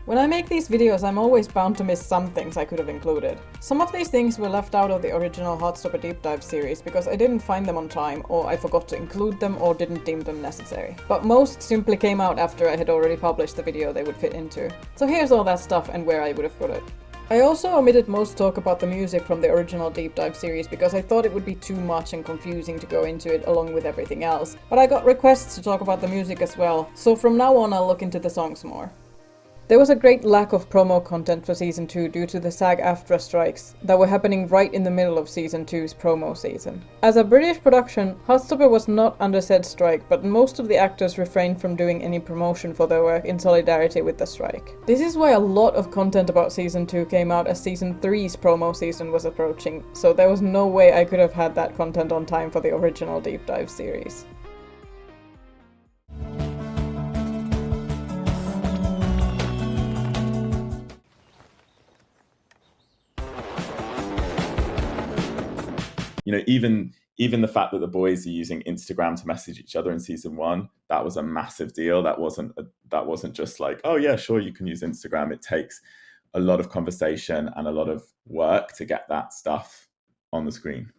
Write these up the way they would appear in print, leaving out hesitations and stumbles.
When I make these videos, I'm always bound to miss some things I could have included. Some of these things were left out of the original Heartstopper Deep Dive series because I didn't find them on time, or I forgot to include them or didn't deem them necessary. But most simply came out after I had already published the video they would fit into. So here's all that stuff and where I would have put it. I also omitted most talk about the music from the original Deep Dive series because I thought it would be too much and confusing to go into it along with everything else, but I got requests to talk about the music as well, so from now on I'll look into the songs more. There was a great lack of promo content for Season 2 due to the SAG-AFTRA strikes that were happening right in the middle of Season 2's promo season. As a British production, Heartstopper was not under said strike, but most of the actors refrained from doing any promotion for their work in solidarity with the strike. This is why a lot of content about Season 2 came out as Season 3's promo season was approaching, so there was no way I could have had that content on time for the original Deep Dive series. You know, even the fact that the boys are using Instagram to message each other in Season 1, that was a massive deal. That wasn't just like, oh yeah, sure, you can use Instagram. It takes a lot of conversation and a lot of work to get that stuff on the screen.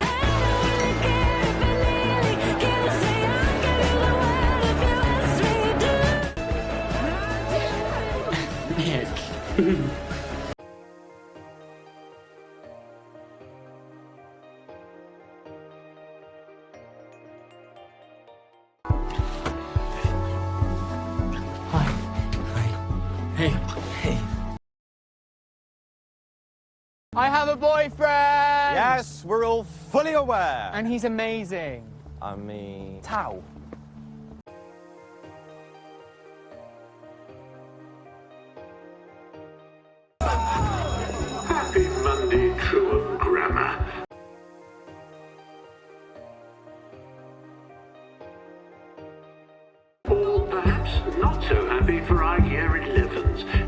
I have a boyfriend! Yes, we're all fully aware. And he's amazing. I mean... Tao. Happy Monday, true and grammar. Or perhaps not so happy for our year 11s.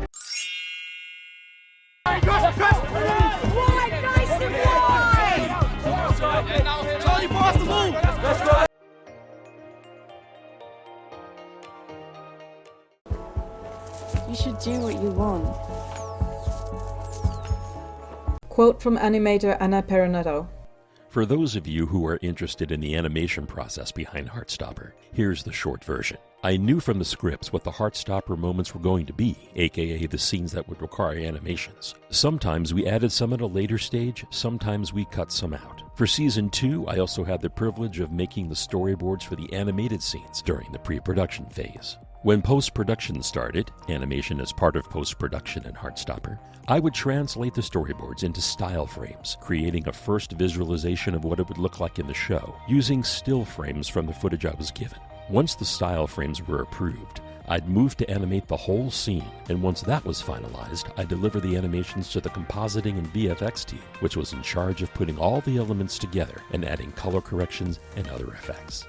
You should do what you want. Quote from animator Anna Peronetto. For those of you who are interested in the animation process behind Heartstopper, here's the short version. I knew from the scripts what the Heartstopper moments were going to be, aka the scenes that would require animations. Sometimes we added some at a later stage, sometimes we cut some out. For Season 2, I also had the privilege of making the storyboards for the animated scenes during the pre-production phase. When post-production started, animation is part of post-production in Heartstopper, I would translate the storyboards into style frames, creating a first visualization of what it would look like in the show, using still frames from the footage I was given. Once the style frames were approved, I'd move to animate the whole scene, and once that was finalized, I'd deliver the animations to the compositing and VFX team, which was in charge of putting all the elements together and adding color corrections and other effects.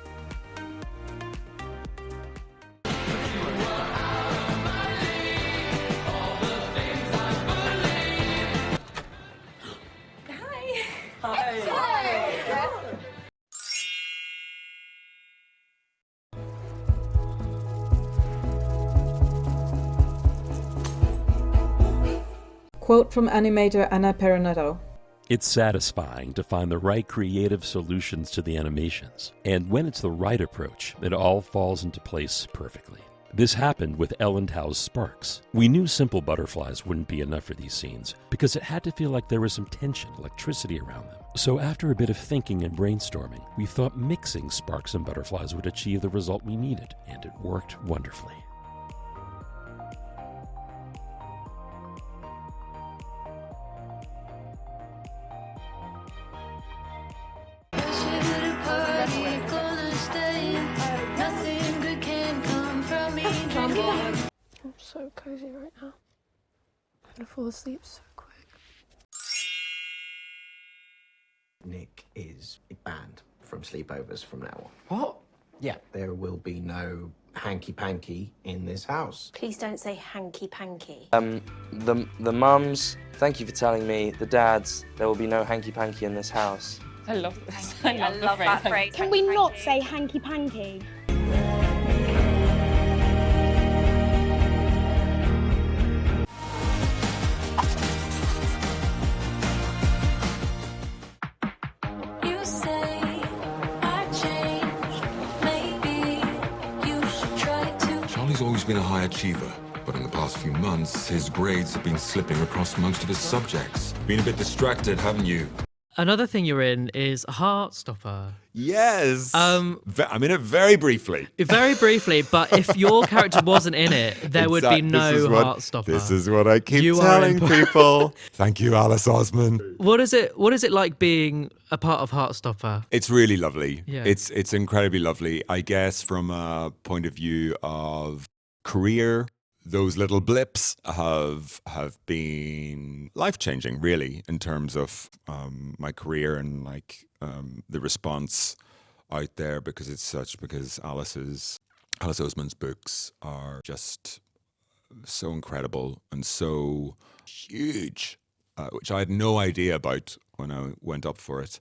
Quote from animator Anna Peronetto. It's satisfying to find the right creative solutions to the animations, and when it's the right approach, it all falls into place perfectly. This happened with Ellen Tao's Sparks. We knew simple butterflies wouldn't be enough for these scenes, because it had to feel like there was some tension, electricity around them. So after a bit of thinking and brainstorming, we thought mixing sparks and butterflies would achieve the result we needed, and it worked wonderfully. I'm so cozy right now. I'm gonna fall asleep so quick. Nick is banned from sleepovers from now What? on. Yeah, there will be no hanky-panky in this house. Please don't say hanky-panky. The mums, thank you for telling me. The dads, there will be no hanky-panky in this house. I love this. I love that phrase. Can we not say hanky-panky? always been a high achiever, but in the past few months, his grades have been slipping across most of his subjects. Been a bit distracted, haven't you? Another thing you're in is Heartstopper. Yes. I'm in it very briefly. Very briefly, but if your character wasn't in it, there would be no Heartstopper. This is what I keep telling people. Thank you, Alice Osman. What is it like being a part of Heartstopper? It's really lovely. Yeah. It's incredibly lovely. I guess from a point of view of career, those little blips have been life-changing, really, in terms of my career and like the response out there, because Alice Osman's books are just so incredible and so huge, which I had no idea about when I went up for it.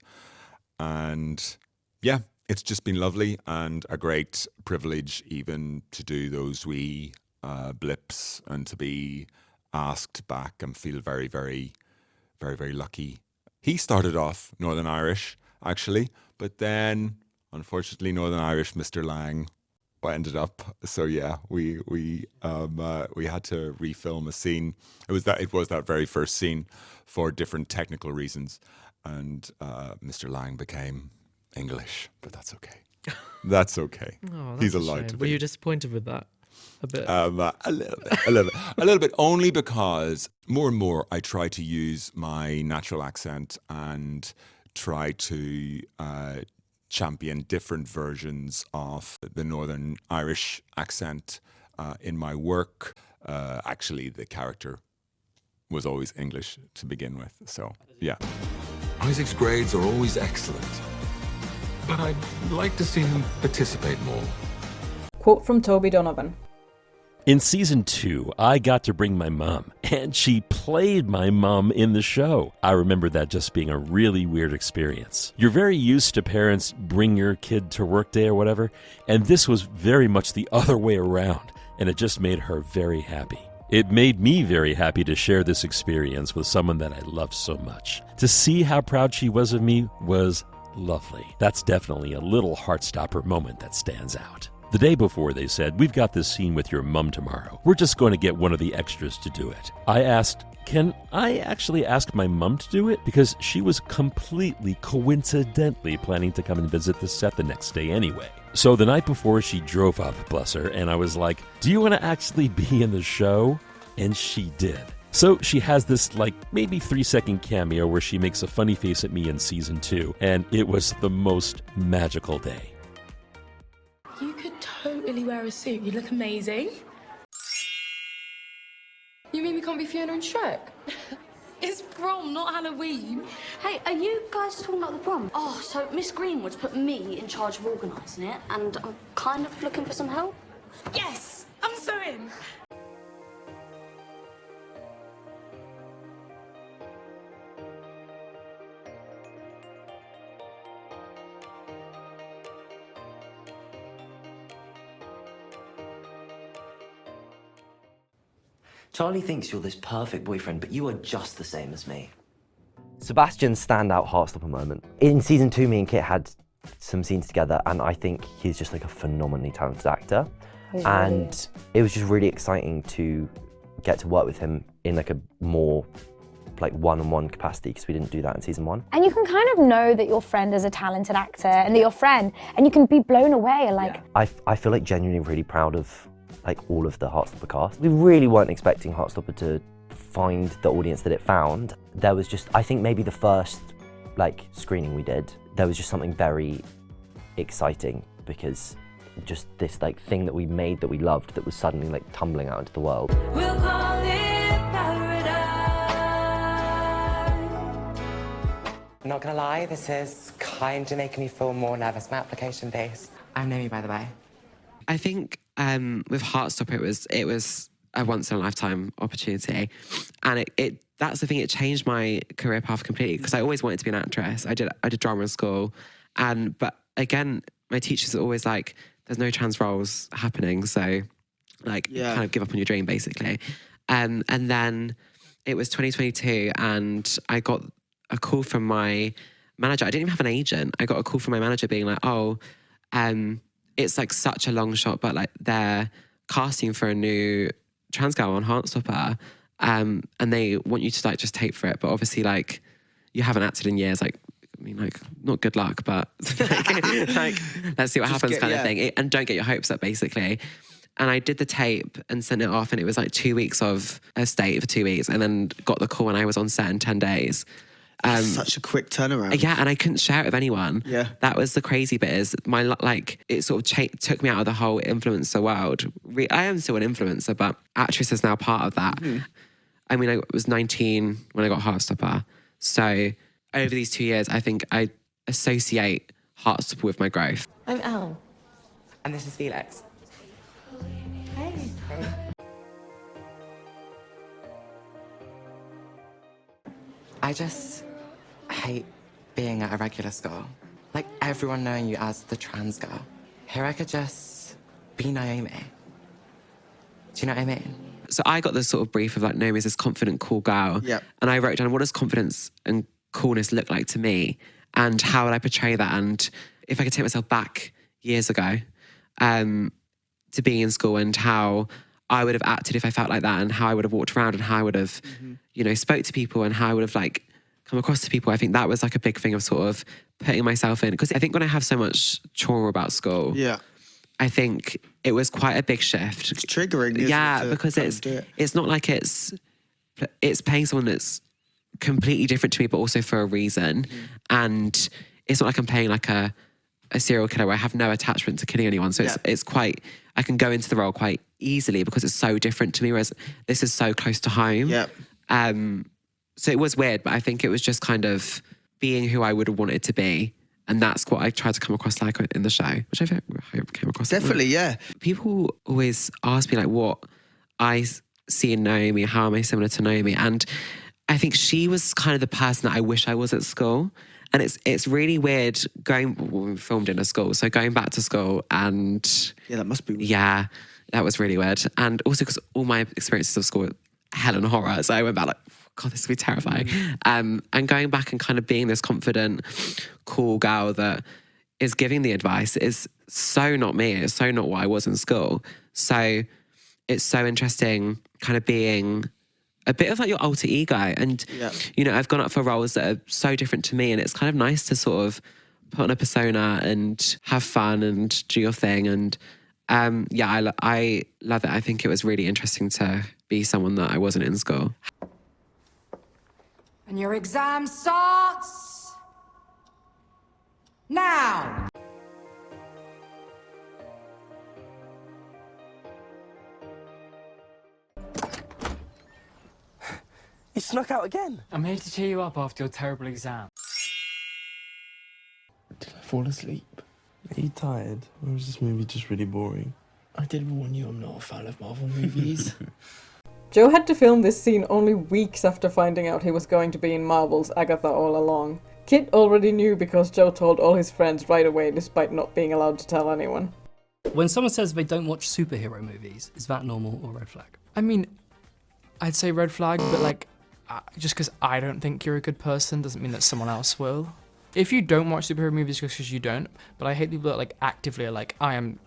And yeah, it's just been lovely and a great privilege even to do those wee blips and to be asked back and feel very, very, very, very lucky. He started off Northern Irish, actually, but then, unfortunately, Northern Irish Mr. Lang ended up. So yeah, we had to refilm a scene. It was that very first scene for different technical reasons, and Mr. Lang became English, but that's okay. That's okay. Oh, he's allowed to be. Were you disappointed with that? A bit. A little bit. Only because more and more I try to use my natural accent and try to champion different versions of the Northern Irish accent in my work. Actually, the character was always English to begin with, so yeah. Isaac's grades are always excellent, but I'd like to see him participate more. Quote from Tobie Donovan. In season 2, I got to bring my mom, and she played my mom in the show. I remember that just being a really weird experience. You're very used to parents bring your kid to work day or whatever, and this was very much the other way around, and it just made her very happy. It made me very happy to share this experience with someone that I loved so much. To see how proud she was of me was lovely. That's definitely a little Heartstopper moment that stands out. The day before, they said, "We've got this scene with your mum tomorrow. We're just going to get one of the extras to do it." I asked, can I actually ask my mum to do it? Because she was completely coincidentally planning to come and visit the set the next day anyway. So the night before, she drove up, bless her, and I was like, "Do you want to actually be in the show?" And she did. So she has this maybe 3-second cameo where she makes a funny face at me in season 2, and it was the most magical day. You could totally wear a suit. You look amazing. You mean we can't be Fiona and Shrek? It's prom, not Halloween. Hey, are you guys talking about the prom? Oh, so Miss Greenwood's put me in charge of organising it, and I'm kind of looking for some help. Yes, I'm so in. Charlie thinks you're this perfect boyfriend, but you are just the same as me. Sebastian's standout Heartstopper moment. In season 2, me and Kit had some scenes together, and I think he's just like a phenomenally talented actor. And it was just really exciting to get to work with him in like a more one-on-one capacity, because we didn't do that in season 1. And you can kind of know that your friend is a talented actor and that you're friend, and you can be blown away and like... Yeah. I feel like genuinely really proud of all of the Heartstopper cast. We really weren't expecting Heartstopper to find the audience that it found. There was just, I think maybe the first screening we did, there was just something very exciting, because just this thing that we made that we loved that was suddenly tumbling out into the world. We'll call it paradise. I'm not gonna lie, this is kind of making me feel more nervous. My application days. I'm Naomi, by the way. I think with Heartstopper, it was a once-in-a-lifetime opportunity, and that's the thing. It changed my career path completely, because I always wanted to be an actress. I did drama in school, but again, my teachers are always like, "There's no trans roles happening, so kind of give up on your dream, basically." And then it was 2022, and I got a call from my manager. I didn't even have an agent. I got a call from my manager being like, "Oh, it's such a long shot, but they're casting for a new trans girl on Heartstopper, and they want you to like just tape for it, but obviously like you haven't acted in years, like I mean, like, not good luck, but like let's see what happens kind of thing. And don't get your hopes up, basically. And I did the tape and sent it off, and it was like 2 weeks of a state for 2 weeks, and then got the call and I was on set in 10 days. Such a quick turnaround. Yeah, and I couldn't share it with anyone. Yeah. That was the crazy bit, is it sort of took me out of the whole influencer world. I am still an influencer, but actress is now part of that. Mm-hmm. I mean, I was 19 when I got Heartstopper. So over these 2 years, I think I associate Heartstopper with my growth. I'm Elle. And this is Felix. Hey. I just hate being at a regular school. Like, everyone knowing you as the trans girl. Here I could just be Naomi. Do you know what I mean? So I got this sort of brief of like, Naomi is this confident, cool girl. Yep. And I wrote down, what does confidence and coolness look like to me? And how would I portray that? And if I could take myself back years ago to being in school, and how I would have acted if I felt like that, and how I would have walked around, and how I would have, spoke to people, and how I would have like come across to people. I think that was like a big thing of sort of putting myself in. Because I think when I have so much trauma about school, I think it was quite a big shift. It's triggering, isn't yeah, it, because it's not like it's paying someone that's completely different to me, but also for a reason. And it's not like I'm playing like a serial killer where I have no attachment to killing anyone. So it's quite, I can go into the role quite easily because it's so different to me, whereas this is so close to home. So it was weird, but I think it was just kind of being who I would have wanted to be. And that's what I tried to come across like in the show, which I hope came across. Definitely, yeah. People always ask me like what I see in Naomi, how am I similar to Naomi? And I think she was kind of the person that I wish I was at school. And it's really weird we filmed in a school, so going back to school and... Yeah, that must be weird. Yeah, that was really weird. And also because all my experiences of school were hell and horror, so I went back like, God, this would be terrifying. And going back and kind of being this confident, cool girl that is giving the advice is so not me. It's so not what I was in school. So it's so interesting kind of being a bit of like your alter ego. And, I've gone up for roles that are so different to me, and it's kind of nice to sort of put on a persona and have fun and do your thing. And I love it. I think it was really interesting to be someone that I wasn't in school. And your exam starts now. You snuck out again. I'm here to cheer you up after your terrible exam. Did I fall asleep? Are you tired? Or is this movie just really boring? I did warn you I'm not a fan of Marvel movies. Joe had to film this scene only weeks after finding out he was going to be in Marvel's Agatha all along. Kit already knew because Joe told all his friends right away despite not being allowed to tell anyone. When someone says they don't watch superhero movies, is that normal or red flag? I mean, I'd say red flag, but like, just because I don't think you're a good person doesn't mean that someone else will. If you don't watch superhero movies just because you don't, but I hate people that like actively are like, I am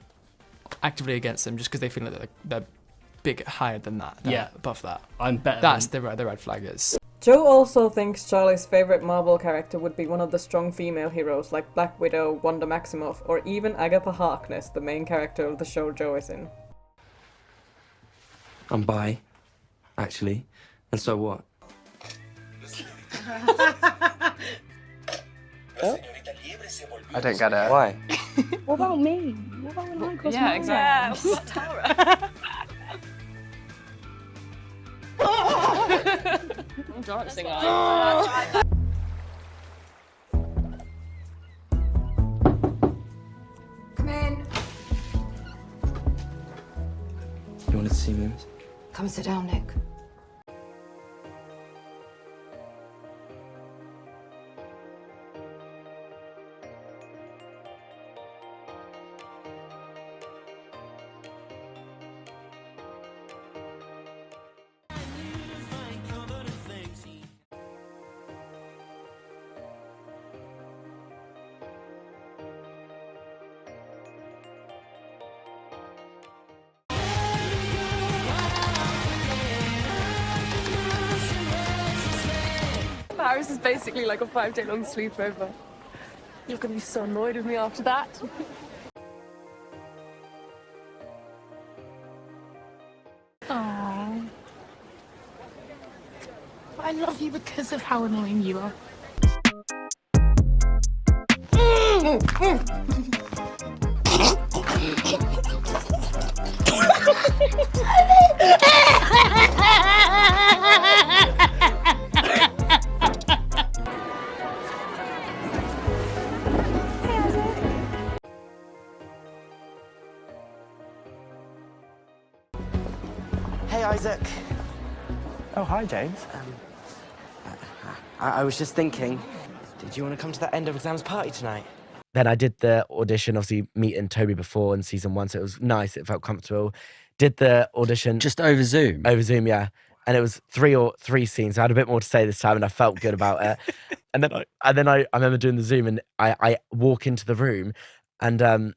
actively against them just because they feel like they're big higher than that. They're above that. I'm better. That's the red flag is. Joe also thinks Charlie's favourite Marvel character would be one of the strong female heroes like Black Widow, Wanda Maximoff, or even Agatha Harkness, the main character of the show Joe is in. I'm bi, actually. And so what? Oh? I don't get it. Why? What about me? What about when I cross Yeah, exactly. What about Tara? I'm dancing on. Come in. You wanted to see me? Come and sit down, Nick. Paris is basically like a 5-day-long sleepover. You're gonna be so annoyed with me after that. Aww. I love you because of how annoying you are. Hey, Isaac. Oh, hi, James. I was just thinking, did you want to come to that end of exams party tonight? Then I did the audition, obviously meeting Tobie before in season 1, so it was nice, it felt comfortable. Did the audition... Just over Zoom? Over Zoom, yeah. And it was three scenes. I had a bit more to say this time and I felt good about it. And then I remember doing the Zoom and I walk into the room and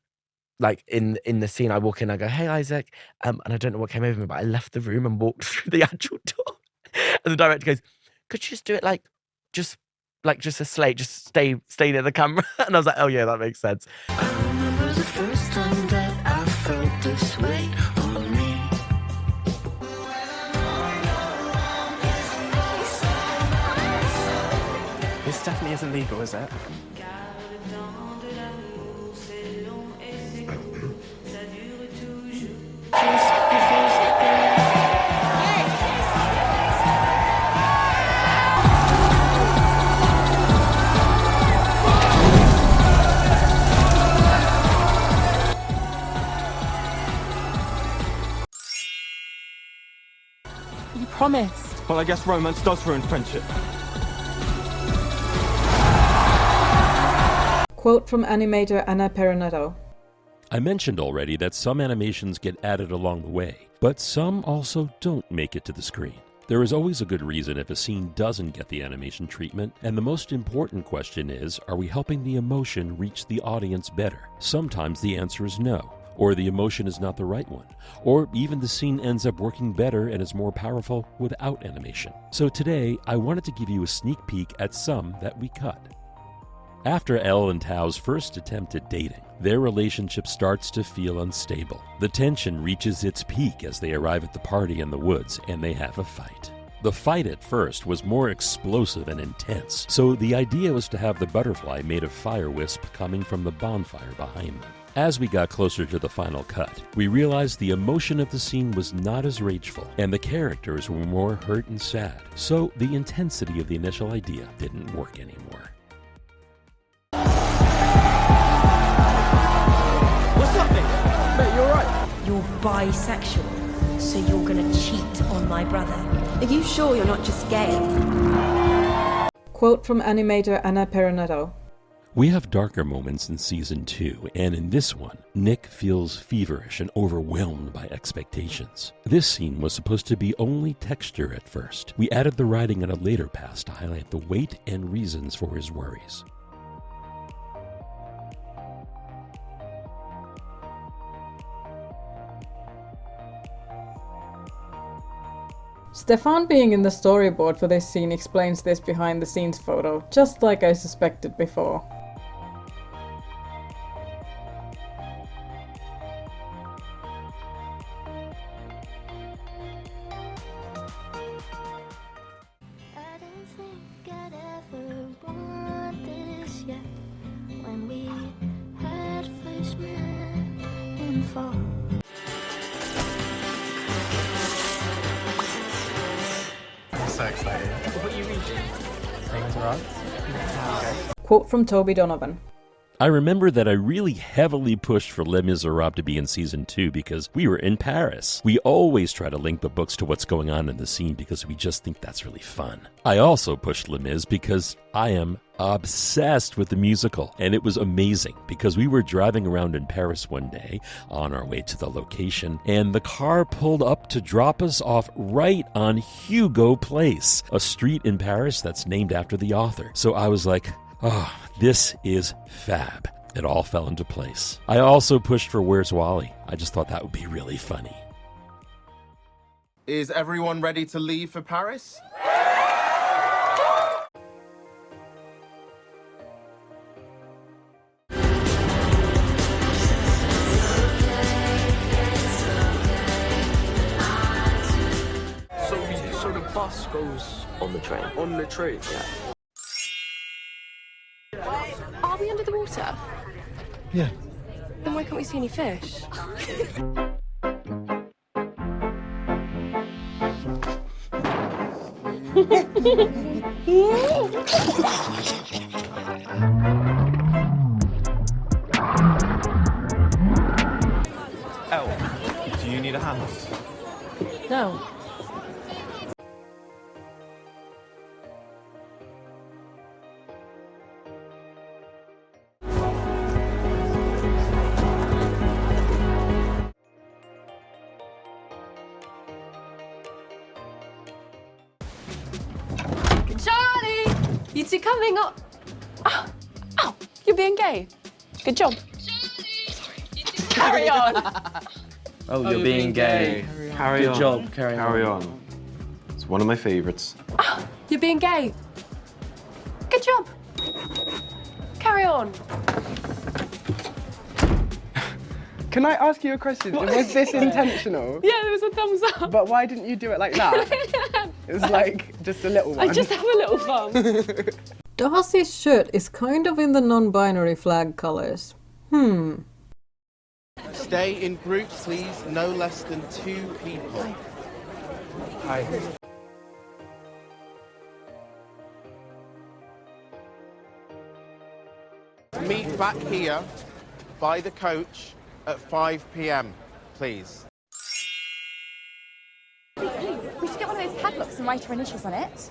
like in the scene, I walk in, I go, hey, Isaac. And I don't know what came over me, but I left the room and walked through the actual door. And the director goes, could you just do it like just a slate, just stay near the camera? And I was like, oh yeah, that makes sense. I remember the first time that I felt this weight on me. This definitely isn't legal, is it? You promised. Well, I guess romance does ruin friendship. Quote from animator Anna Peronetto. I mentioned already that some animations get added along the way, but some also don't make it to the screen. There is always a good reason if a scene doesn't get the animation treatment, and the most important question is, are we helping the emotion reach the audience better? Sometimes the answer is no, or the emotion is not the right one, or even the scene ends up working better and is more powerful without animation. So today, I wanted to give you a sneak peek at some that we cut. After Elle and Tao's first attempt at dating, their relationship starts to feel unstable. The tension reaches its peak as they arrive at the party in the woods and they have a fight. The fight at first was more explosive and intense, so the idea was to have the butterfly made of fire wisp coming from the bonfire behind them. As we got closer to the final cut, we realized the emotion of the scene was not as rageful, and the characters were more hurt and sad, so the intensity of the initial idea didn't work anymore. What's up, mate? Mate, you alright? You're bisexual, so you're gonna cheat on my brother. Are you sure you're not just gay? Quote from animator Anna Peronetto. We have darker moments in Season 2, and in this one, Nick feels feverish and overwhelmed by expectations. This scene was supposed to be only texture at first. We added the writing in a later pass to highlight the weight and reasons for his worries. Stefan being in the storyboard for this scene explains this behind the scenes photo, just like I suspected before. So excited. What are you reading? Things are on. Quote from Tobie Donovan. I remember that I really heavily pushed for Les Miserables to be in Season 2 because we were in Paris. We always try to link the books to what's going on in the scene because we just think that's really fun. I also pushed Les Mis because I am obsessed with the musical, and it was amazing because we were driving around in Paris one day on our way to the location, and the car pulled up to drop us off right on Hugo Place, a street in Paris that's named after the author. So I was like, oh, this is fab. It all fell into place. I also pushed for Where's Wally? I just thought that would be really funny. Is everyone ready to leave for Paris? goes on the train. on the train. Yeah. Are we under the water? Yeah. Then why can't we see any fish? Elle, do you need a hand? No. Charlie! You two coming up? Oh, you're being gay. Good job. Carry on. Oh, you're being gay. Carry on. Good job, Carry on. It's one of my favourites. You're being gay. Good job. Carry on. Can I ask you a question? Was this intentional? Yeah, there was a thumbs up. But why didn't you do it like that? It was like just a little one. I just have a little fun. Darcy's shirt is kind of in the non-binary flag colours. Stay in groups, please. No less than 2 people. Hi. Meet back here by the coach at 5 p.m, please. We should get one of those padlocks and write our initials on it.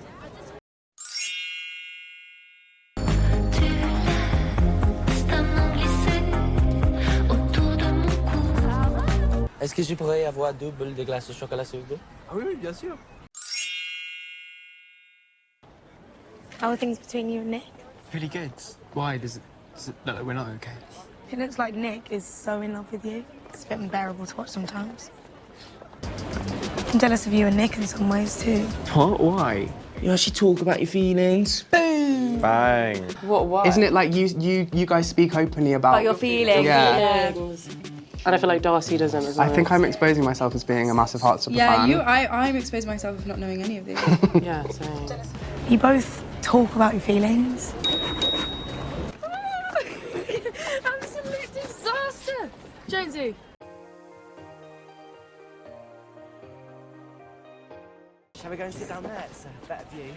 Est-ce que je pourrais avoir 2 bulles de glace au chocolat s'il vous plaît? Ah oui, bien sûr. How are things between you and Nick? Really good. Why? Does it look like we're not okay? It looks like Nick is so in love with you. It's a bit unbearable to watch sometimes. I'm jealous of you and Nick in some ways too. What? Why? You actually talk about your feelings. Boom! Bang. What? Isn't it like you guys speak openly about your feelings. Yeah. And I feel like Darcy doesn't as well. I think I'm exposing myself as being a massive Heartstopper fan. I'm exposing myself as not knowing any of these. Yeah, same. You both talk about your feelings. Absolute disaster! Jonesy. Shall we go and sit down there? It's a better view.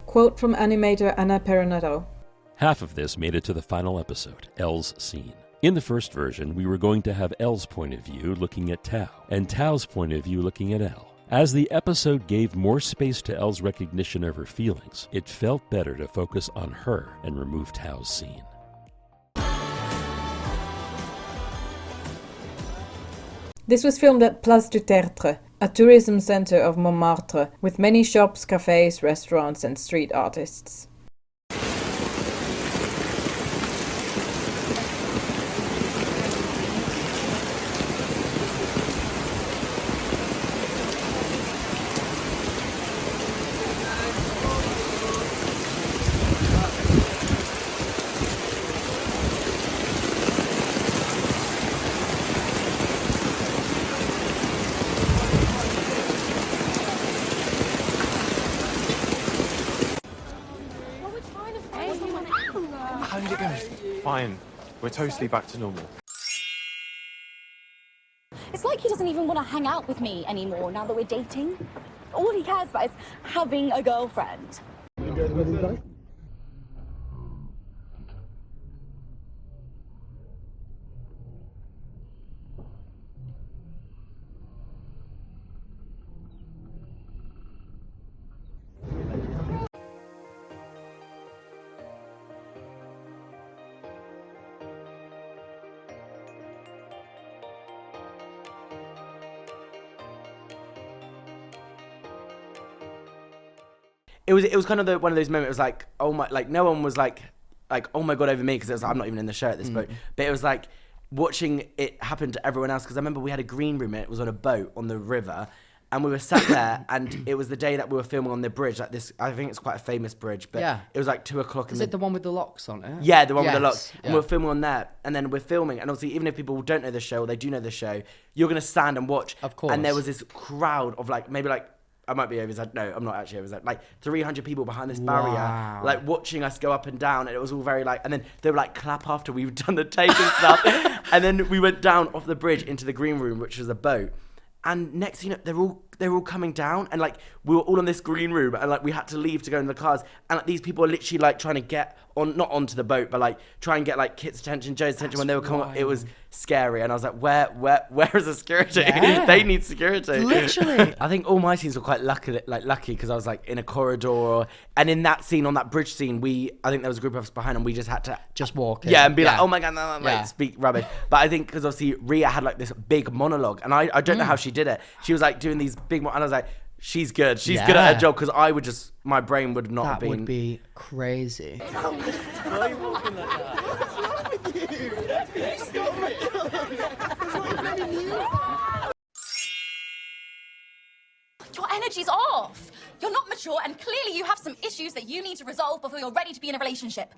Quote from animator Anna Peronetto. Half of this made it to the final episode, Elle's scene. In the first version, we were going to have Elle's point of view looking at Tao, and Tao's point of view looking at Elle. As the episode gave more space to Elle's recognition of her feelings, it felt better to focus on her and remove Tao's scene. This was filmed at Place du Tertre, a tourism centre of Montmartre, with many shops, cafes, restaurants and street artists. How did it go? Fine. We're totally back to normal. It's like he doesn't even want to hang out with me anymore now that we're dating. All he cares about is having a girlfriend. It was kind of one of those moments. It was like, oh my, like no one was like oh my god over me, because it was like, I'm not even in the show at this point. But it was like watching it happen to everyone else, because I remember we had a green room and it was on a boat on the river, and we were sat there, and it was the day that we were filming on the bridge, like this, I think it's quite a famous bridge, but it was like 2 o'clock. Is it the one with the locks on it? Yeah, the one with the locks. And we were filming on there, and then we're filming, and obviously even if people don't know the show, or they do know the show, you're going to stand and watch. Of course. And there was this crowd of like, maybe like, I might be overexaggerating. No, I'm not actually overexaggerating. Like 300 people behind this barrier, like watching us go up and down, and it was all very like. And then they were like clap after we've done the take and stuff. And then we went down off the bridge into the green room, which was a boat. And next thing you know, they're all coming down, and like we were all in this green room, and like we had to leave to go in the cars, and like these people are literally like trying to get on, not onto the boat, but like try and get like Kit's attention, Joe's attention when they were coming. It was scary, and I was like, where is the security? Yeah. They need security. Literally. I think all my scenes were quite lucky because I was like in a corridor, and in that scene, on that bridge scene, I think there was a group of us behind, and we just had to walk. And be like, oh my god, no, like speak rubbish. But I think because obviously Rhea had like this big monologue, and I don't know how she did it. She was like doing these big, and I was like, she's good. She's good at her job, because I would just, my brain would not have been. That would be crazy. Why are you walking like that? Your energy's off. You're not mature, and clearly you have some issues that you need to resolve before you're ready to be in a relationship.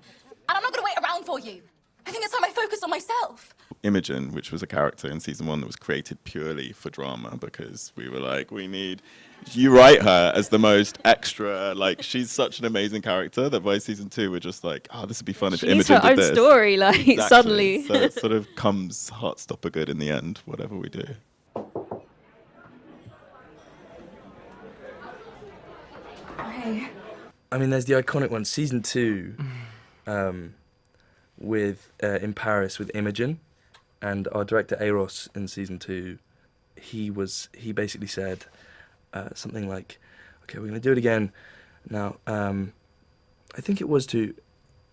And I'm not going to wait around for you. I think it's time I focus on myself. Imogen, which was a character in season 1 that was created purely for drama, because we were like, you write her as the most extra, like she's such an amazing character that by season 2 we're just like, oh, this would be fun if Imogen did this. She's her own story, like Exactly. suddenly. So it sort of comes Heartstopper good in the end, whatever we do. Hey. I mean, there's the iconic one, season 2, with in Paris with Imogen, and our director Eros in season 2, he basically said something like, okay, we're gonna do it again now. I think it was to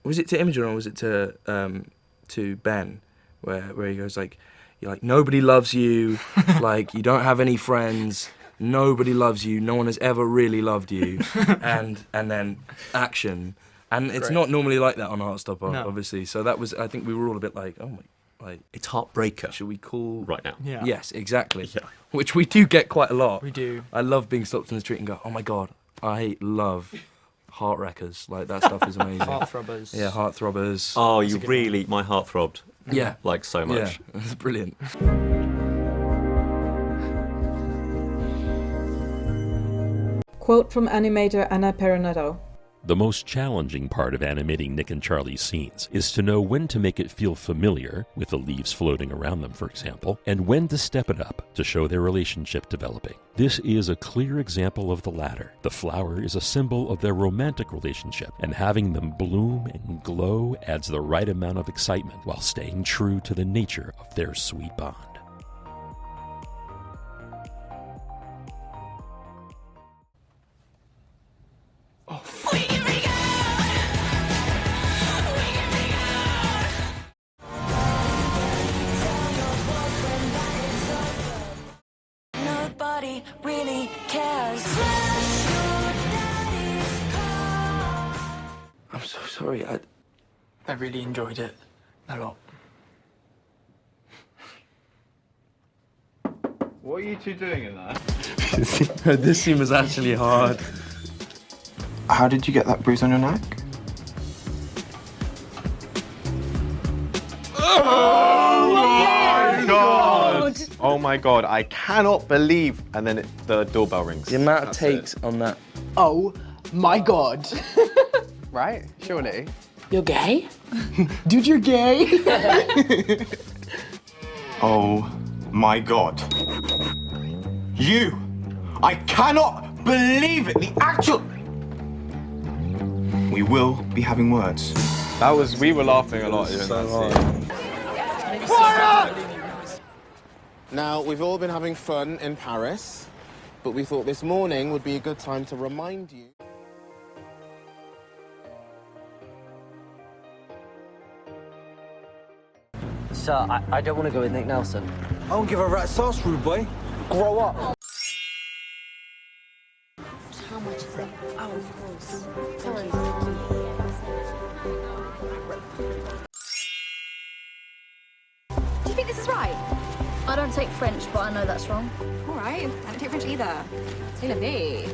Imogen, or was it to Ben, where he goes like, you're like, nobody loves you, like you don't have any friends, nobody loves you, no one has ever really loved you, and then action. And it's not normally like that on Heartstopper, obviously. So that was, I think we were all a bit like, oh my, like it's Heartbreaker. Should we call right now? Yeah. Yes, exactly. Yeah. Which we do get quite a lot. We do. I love being stopped in the street and go, oh my god, I love heart wreckers. Like that stuff is amazing. Heartthrobbers. Yeah, heartthrobbers. Oh, you really, my heart throbbed. Yeah. Like so much. Yeah, it's brilliant. Quote from animator Anna Perinetto. The most challenging part of animating Nick and Charlie's scenes is to know when to make it feel familiar, with the leaves floating around them, for example, and when to step it up to show their relationship developing. This is a clear example of the latter. The flower is a symbol of their romantic relationship, and having them bloom and glow adds the right amount of excitement while staying true to the nature of their sweet bond. Nobody really cares. I'm so sorry. I really enjoyed it a lot. What are you two doing in there? This scene was actually hard. How did you get that bruise on your neck? Oh my god! Oh my god, I cannot believe. And then the doorbell rings. The amount of takes on that. Oh my god. Right? Surely. You're gay? Dude, you're gay? Oh my god. You! I cannot believe it! The actual... We will be having words. We were laughing a lot during that scene. Now, we've all been having fun in Paris, but we thought this morning would be a good time to remind you. Sir, I don't want to go with Nick Nelson. I don't give a rat's ass, rude boy. Grow up. How much is it? Oh, of course. Sorry. Do you think this is right? I don't take French, but I know that's wrong. All right, I don't take French either. C'est la vie.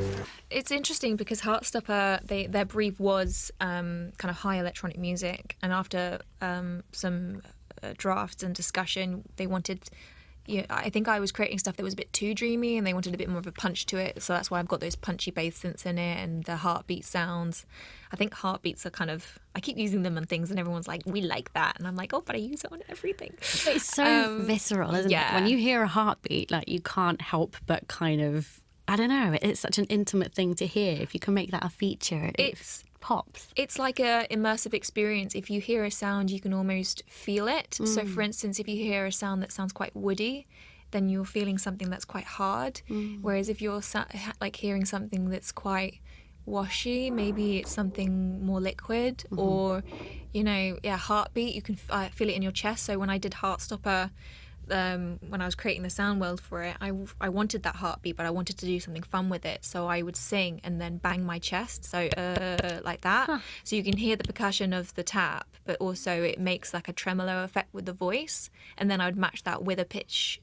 It's interesting because Heartstopper, their brief was kind of high electronic music, and after some drafts and discussion, they wanted. Yeah, I think I was creating stuff that was a bit too dreamy, and they wanted a bit more of a punch to it. So that's why I've got those punchy bass synths in it and the heartbeat sounds. I think heartbeats are kind of, I keep using them on things, and everyone's like, "We like that," and I'm like, "Oh, but I use it on everything." But it's so visceral, isn't it? When you hear a heartbeat, like you can't help but kind of, I don't know. It's such an intimate thing to hear. If you can make that a feature, it's pops. It's like a immersive experience. If you hear a sound, you can almost feel it. So for instance, if you hear a sound that sounds quite woody, then you're feeling something that's quite hard. Whereas if you're like hearing something that's quite washy, maybe it's something more liquid, or heartbeat, you can feel it in your chest. So when I did Heartstopper, when I was creating the sound world for it, I wanted that heartbeat, but I wanted to do something fun with it. So I would sing and then bang my chest, so like that. So you can hear the percussion of the tap, but also it makes like a tremolo effect with the voice. And then I would match that with a pitch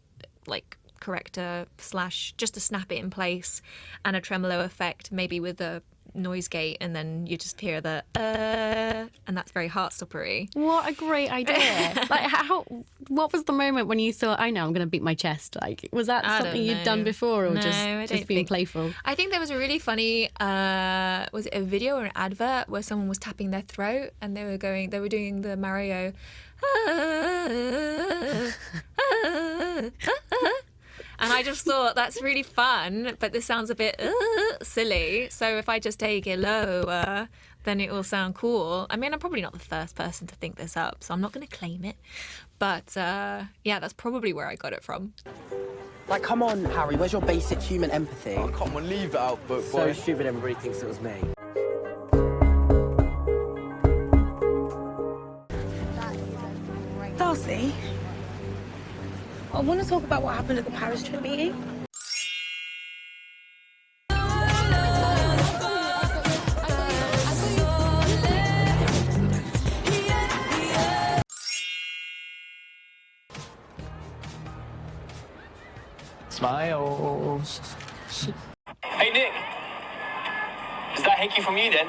like corrector / just to snap it in place, and a tremolo effect maybe with a noise gate, and then you just hear the and that's very Heartstopper-y. What a great idea. Like what was the moment when you thought, I know, I'm going to beat my chest? Like, was that something you'd done before, or just being playful? I think there was a really funny was it a video or an advert where someone was tapping their throat, and they were doing the Mario and I just thought that's really fun, but this sounds a bit silly. So if I just take it lower, then it will sound cool. I mean, I'm probably not the first person to think this up, so I'm not going to claim it. But that's probably where I got it from. Like, come on, Harry, where's your basic human empathy? I can't believe that output, boy. So stupid, everybody thinks it was me. Darcy, I want to talk about what happened at the Paris trip meeting. Smiles. Hey, Nick. Is that hickey from you, then?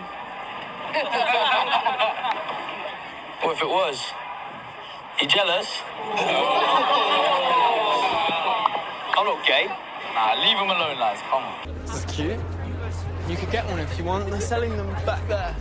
Or if it was, you jealous? I'm not gay. Nah, leave him alone, lads. Come on. That's cute. You could get one if you want. They're selling them back there.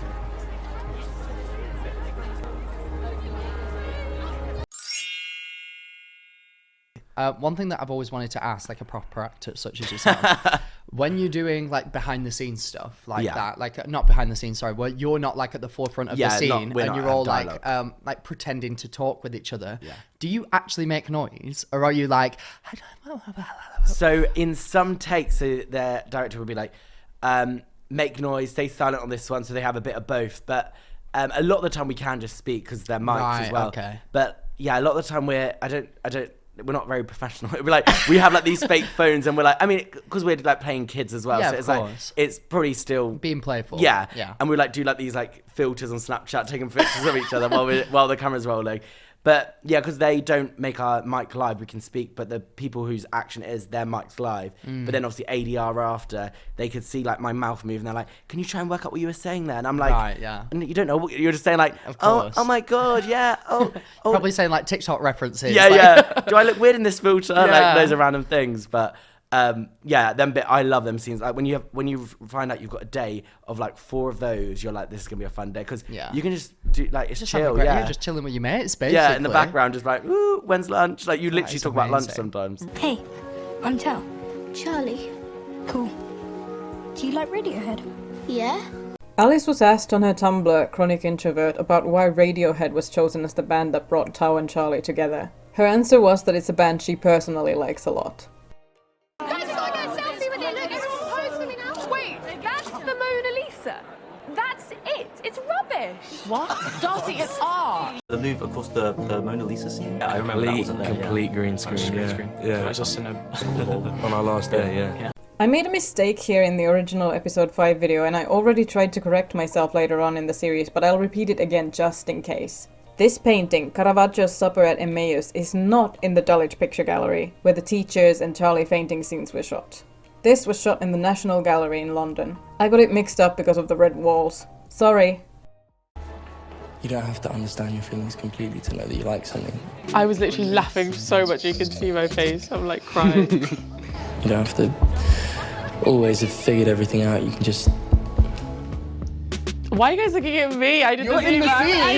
One thing that I've always wanted to ask, like a proper actor such as yourself, when you're doing like behind the scenes stuff like that, like not behind the scenes, sorry, where you're not like at the forefront of the scene and you're all like pretending to talk with each other. Do you actually make noise, or are you like? So in some takes, their director will be like, make noise, stay silent on this one, so they have a bit of both. But a lot of the time we can just speak because they're mics as well. Okay. But yeah, a lot of the time we're not very professional. We're like, we have like these fake phones, and we're like, I mean, because we're like playing kids as well, so it's like it's probably still being playful. Yeah. And we like do like these like filters on Snapchat, taking pictures of each other while the camera's rolling. But yeah, because they don't make our mic live, we can speak, but the people whose action it is, their mic's live. But then obviously ADR after, they could see like my mouth move, and they're like, can you try and work out what you were saying there? And I'm like, and you don't know what you're just saying, like, oh my god, yeah, oh. Probably saying like TikTok references. Yeah. Do I look weird in this filter? Like those are random things, but I love them scenes. Like when you find out you've got a day of like 4 of those, you're like, this is gonna be a fun day, because you can just do like it's just chill. You're just chilling with your mates, basically. Yeah, in the background, just like, ooh, when's lunch? Like you literally talk about lunch sometimes. Hey, I'm Tal. Charlie. Cool. Do you like Radiohead? Yeah. Alice was asked on her Tumblr, Chronic Introvert, about why Radiohead was chosen as the band that brought Tao and Charlie together. Her answer was that it's a band she personally likes a lot. Guys, I gotta get a selfie with it. Look, everyone pose for me now. Wait, that's the Mona Lisa. That's it. It's rubbish. What? Darcy, it's art. The move across the Mona Lisa scene. Yeah, I remember that wasn't there. Complete green screen. Yeah. It was just in a on our last day. Yeah. I made a mistake here in the original episode 5 video, and I already tried to correct myself later on in the series, but I'll repeat it again just in case. This painting, Caravaggio's Supper at Emmaus, is not in the Dulwich Picture Gallery, where the teachers and Charlie fainting scenes were shot. This was shot in the National Gallery in London. I got it mixed up because of the red walls. Sorry. You don't have to understand your feelings completely to know that you like something. I was literally laughing so much you can see my face. I'm like crying. You don't have to always have figured everything out. You can just... Why are you guys looking at me? I didn't see that. I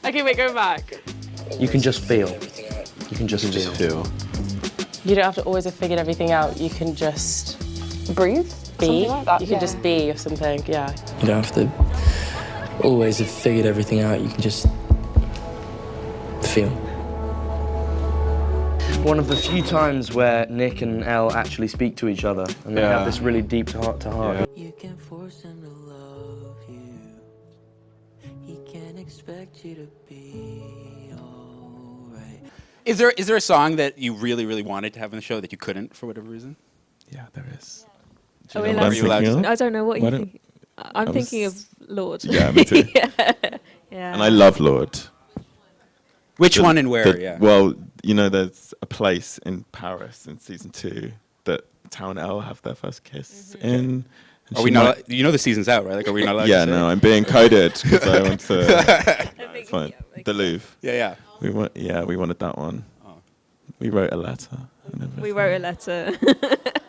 know. Okay, wait, go back. You can just feel. You can just feel. You don't have to always have figured everything out. You can just breathe, be. Like that, you can just be or something, yeah. You don't have to always have figured everything out. You can just feel. One of the few times where Nick and Elle actually speak to each other and they have this really deep heart-to-heart. You can force him to love you. He can't expect you to be alright. Is there a song that you really, really wanted to have in the show that you couldn't for whatever reason? Yeah, there is. Are we allowed to sing? I don't know what you think. I'm thinking of Lord. Yeah, me too. Yeah. And I love Lord. Which one and where? Yeah. Well, you know, there's a place in Paris in season 2 that Tao and Elle have their first kiss in. Are we not? You know the season's out, right? Like, are we not allowed Yeah, to say no, it? I'm being coded because I want to. It's fine. The Louvre. Yeah. We wanted that one. Oh. We wrote a letter. And everything. We wrote a letter.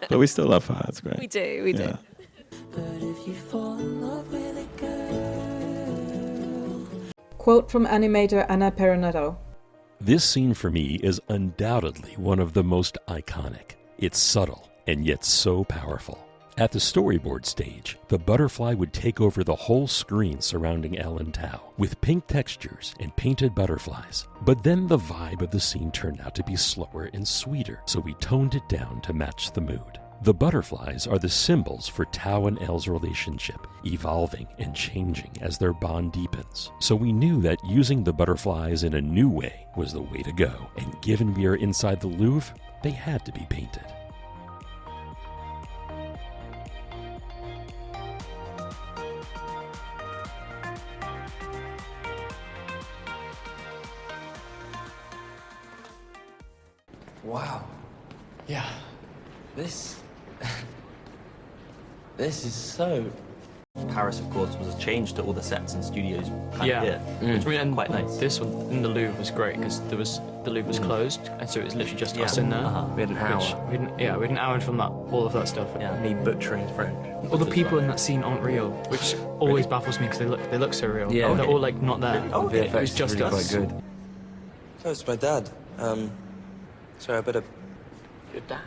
But we still love her. It's great. We do. We do. But if you fall in love with a girl. Quote from animator Anna Peronetto. This scene for me is undoubtedly one of the most iconic. It's subtle and yet so powerful. At the storyboard stage, the butterfly would take over the whole screen surrounding Elle and Tao, with pink textures and painted butterflies. But then the vibe of the scene turned out to be slower and sweeter, so we toned it down to match the mood. The butterflies are the symbols for Tao and Elle's relationship, evolving and changing as their bond deepens. So we knew that using the butterflies in a new way was the way to go, and given we are inside the Louvre, they had to be painted. Wow. Yeah. This is so... Paris, of course, was a change to all the sets and studios kind Yeah. of here. It's really, and quite nice. This one in the Louvre was great because the Louvre was closed, and so it was literally just us in there. We had an hour. We had an hour from that, all of that stuff. Yeah, me butchering French. All the people in that scene aren't real, which always baffles me because they look so real. Yeah. They're all like not there. Oh, okay. It was just really us. quite good. Oh, it's my dad. Sorry, I better... Your dad?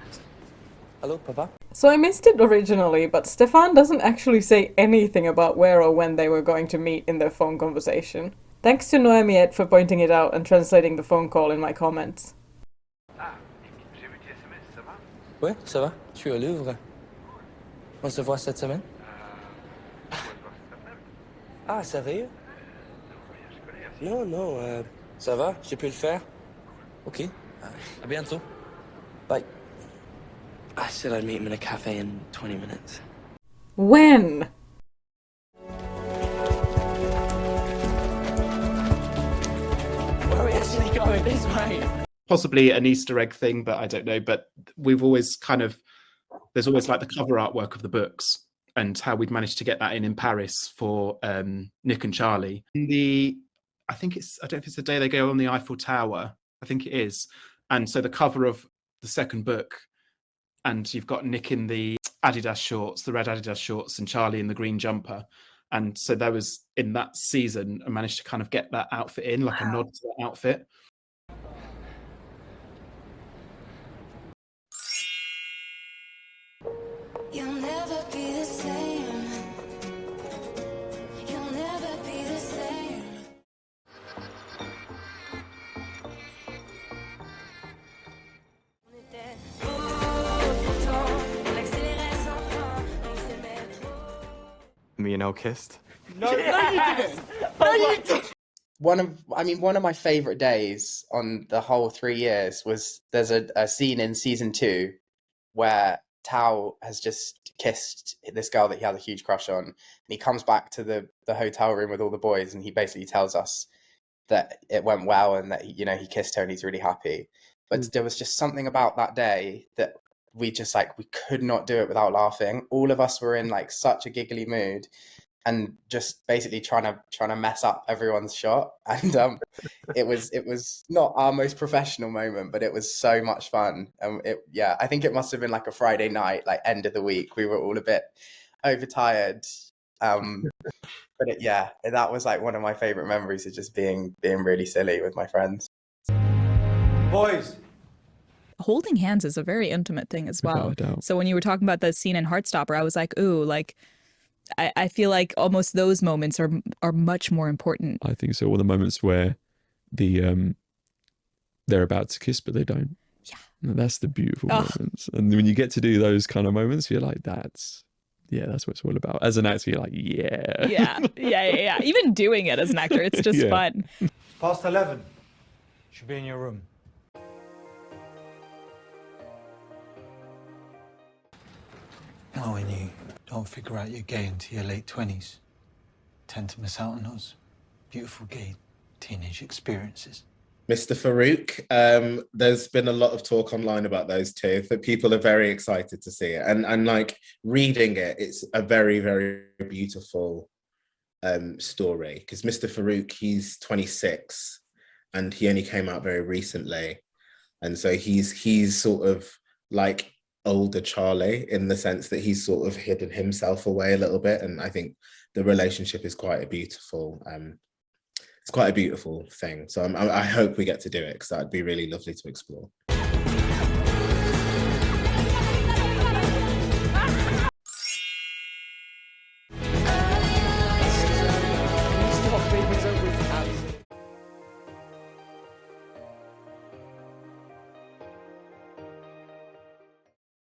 Hello, Papa? So I missed it originally, but Stefan doesn't actually say anything about where or when they were going to meet in their phone conversation. Thanks to Noémiette for pointing it out and translating the phone call in my comments. Ouais, ça va? Je suis au Louvre. On se voit cette semaine? Ah, sérieux? Non, ça va? J'ai pu le faire? Ok, à bientôt. Bye. I said I'd meet him in a cafe in 20 minutes. When? Where are we actually going? This way? Possibly an Easter egg thing, but I don't know. But we've always there's always like the cover artwork of the books and how we'd managed to get that in Paris for Nick and Charlie. I don't know if it's the day they go on the Eiffel Tower. I think it is. And so the cover of the second book, and you've got Nick in the Adidas shorts, the red Adidas shorts, and Charlie in the green jumper. And so there was, in that season, I managed to kind of get that outfit in, like a nod to that outfit. You'll never be the same. You'll never be the same. Me and Elle kissed. No, you didn't. No, you didn't. One of my favorite days on the whole 3 years was there's a scene in season 2 where Tao has just kissed this girl that he had a huge crush on, and he comes back to the hotel room with all the boys, and he basically tells us that it went well and that he kissed her and he's really happy. But there was just something about that day that we just we could not do it without laughing. All of us were in such a giggly mood, and just basically trying to mess up everyone's shot. And it was not our most professional moment, but it was so much fun. And I think it must have been a Friday night, end of the week. We were all a bit overtired. But that was one of my favorite memories of just being really silly with my friends. Boys. Holding hands is a very intimate thing as well. So when you were talking about the scene in Heartstopper, I was like, ooh, I feel like almost those moments are much more important. I think so. All the moments where they're about to kiss but they don't. Yeah. That's the beautiful moments. And when you get to do those kind of moments, you're like, that's what it's all about. As an actor, you're like, Yeah. Even doing it as an actor, it's just fun. Past 11. Should be in your room. Oh, when you don't figure out you're gay into your late 20s, tend to miss out on those beautiful gay teenage experiences. Mr. Farouk, there's been a lot of talk online about those two, that people are very excited to see it. And reading it, it's a very, very beautiful story. Because Mr. Farouk, he's 26 and he only came out very recently. And so he's sort of older Charlie, in the sense that he's sort of hidden himself away a little bit. And I think the relationship is quite a beautiful it's quite a beautiful thing. So I hope we get to do it, because that'd be really lovely to explore.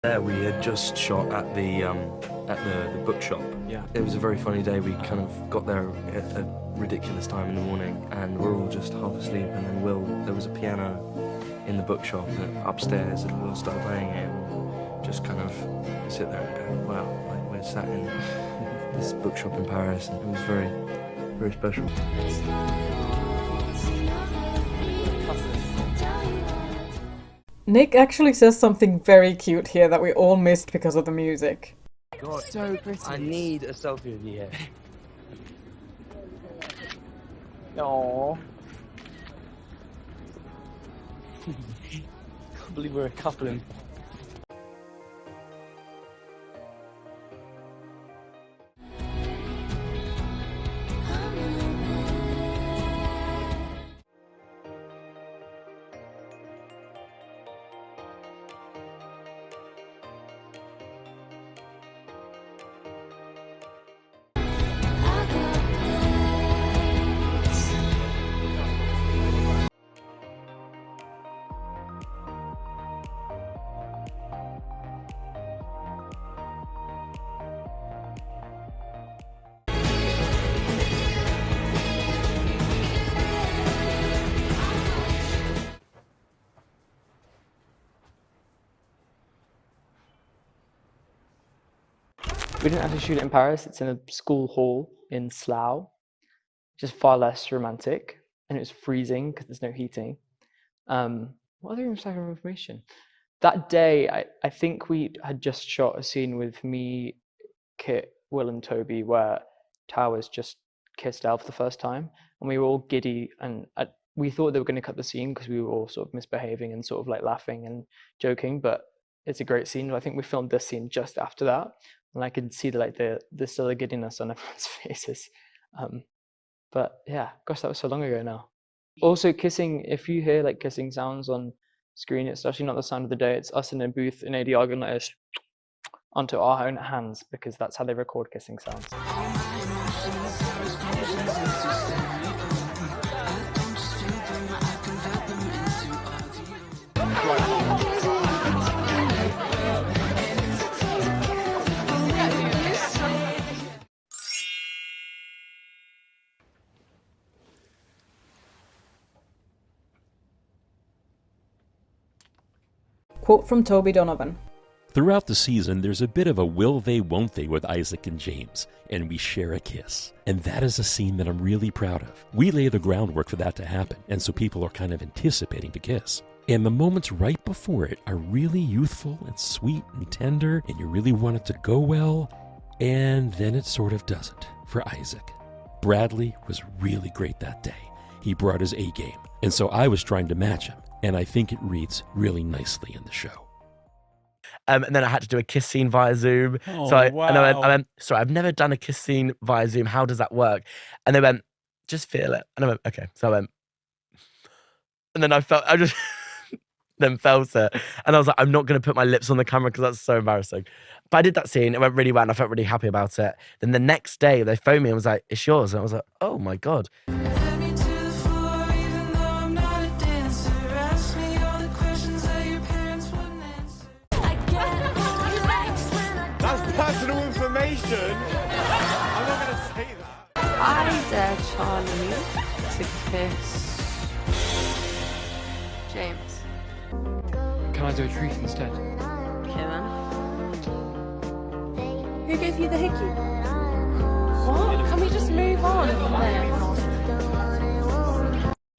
There, we had just shot at the bookshop. Yeah. It was a very funny day. We kind of got there at a ridiculous time in the morning, and we're all just half asleep. And then there was a piano in the bookshop upstairs, and Will started playing it. And just kind of sit there and go, wow, we're sat in this bookshop in Paris, and it was very, very special. Nick actually says something very cute here that we all missed because of the music. God, so pretty. I need a selfie of you here. Aww. Can't believe we're a couple in. We didn't actually shoot it in Paris. It's in a school hall in Slough, just far less romantic, and it was freezing because there's no heating. What other information? That day, I think we had just shot a scene with me, Kit, Will, and Tobie where Towers just kissed Elle for the first time, and we were all giddy, and we thought they were going to cut the scene because we were all sort of misbehaving and sort of laughing and joking, but it's a great scene. I think we filmed this scene just after that, and I could see the still a giddiness on everyone's faces. But yeah, gosh, that was so long ago now. Also, kissing, if you hear kissing sounds on screen, it's actually not the sound of the day. It's us in a booth in AD arguing like this onto our own hands, because that's how they record kissing sounds. Quote from Tobie Donovan. Throughout the season, there's a bit of a will they, won't they with Isaac and James, and we share a kiss. And that is a scene that I'm really proud of. We lay the groundwork for that to happen, and so people are kind of anticipating the kiss. And the moments right before it are really youthful and sweet and tender, and you really want it to go well, and then it sort of doesn't for Isaac. Bradley was really great that day. He brought his A game, and so I was trying to match him, and I think it reads really nicely in the show. And then I had to do a kiss scene via Zoom. Oh, I wow. went, sorry, I've never done a kiss scene via Zoom. How does that work? And they went, just feel it. And I went, okay. So I went, and then I just then felt it. And I was like, I'm not going to put my lips on the camera because that's so embarrassing. But I did that scene. It went really well and I felt really happy about it. Then the next day they phoned me and was like, it's yours. And I was like, oh my God. Personal information. I'm not going to say that. I dare Charlie to kiss James. Can I do a truth instead? Okay then. Who gave you the hickey? What? Can we just move on from this?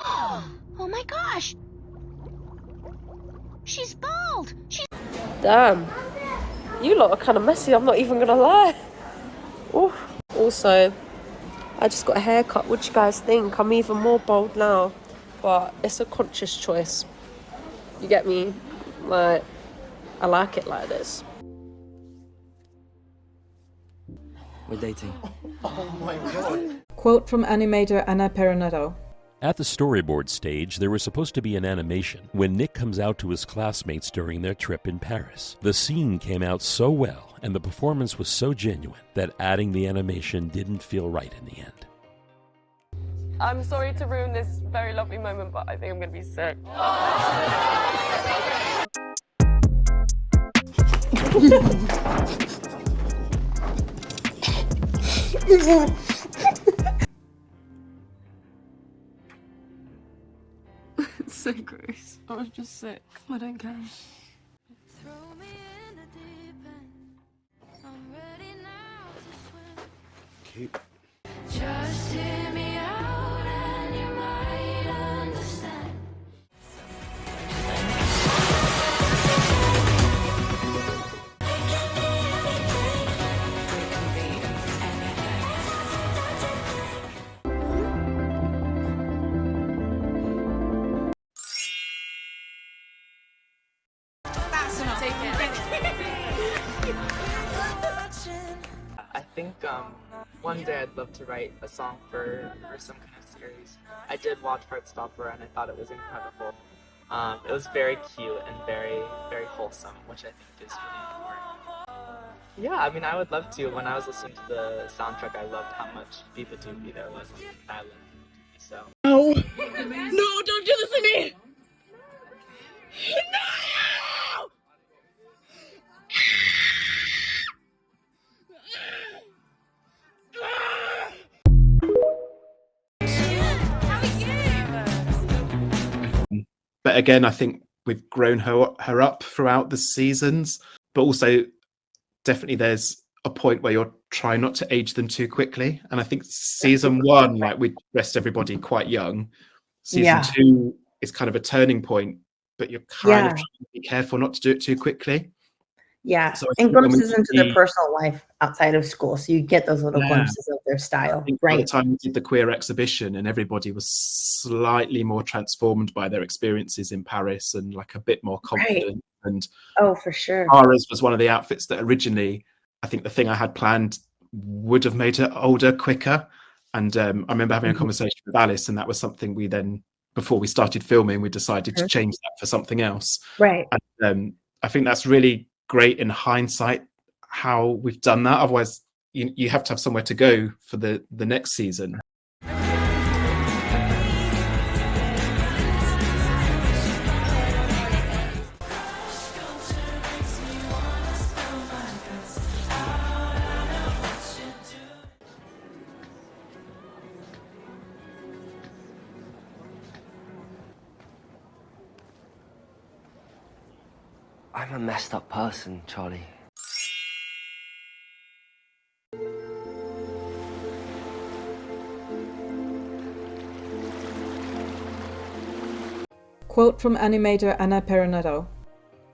Oh my gosh! She's bald! Damn. You lot are kind of messy, I'm not even gonna lie. Ooh. Also, I just got a haircut. What do you guys think? I'm even more bold now, but it's a conscious choice. You get me? Like, I like it like this. We're dating. Oh my God. Quote from animator Anna Peronetto. At the storyboard stage, there was supposed to be an animation when Nick comes out to his classmates during their trip in Paris. The scene came out so well, and the performance was so genuine, that adding the animation didn't feel right in the end. I'm sorry to ruin this very lovely moment, but I think I'm gonna be sick. It's so gross. I was just sick. I don't care. Cute. Just hear me out and you might understand. I think one day I'd love to write a song for some kind of series. I did watch Heartstopper and I thought it was incredible. It was very cute and very, very wholesome, which I think is really important. Yeah, I mean, I would love to. When I was listening to the soundtrack, I loved how much Biba Doobie there was. I love Biba Doobie, so. No! No, don't do this to me! No! But again, I think we've grown her up throughout the seasons, but also definitely there's a point where you're trying not to age them too quickly. And I think season one, like we dressed everybody quite young. Season two is kind of a turning point, but you're kind of trying to be careful not to do it too quickly. Yeah, So I and think when we glimpses into see- their personal life outside of school, so you get those little Yeah. glimpses of their I style. think by the Right. time we did the queer exhibition and everybody was slightly more transformed by their experiences in Paris and like a bit more confident. And Oh, for sure. Tara's was one of the outfits that originally, I think the thing I had planned would have made her older quicker. And I remember having a conversation with Alice, and that was something we then, before we started filming, we decided to change that for something else. Right. And I think that's really great in hindsight how we've done that. Otherwise, you have to have somewhere to go for the next season. I'm a messed up person, Charlie. Quote from animator Anna Peronetto.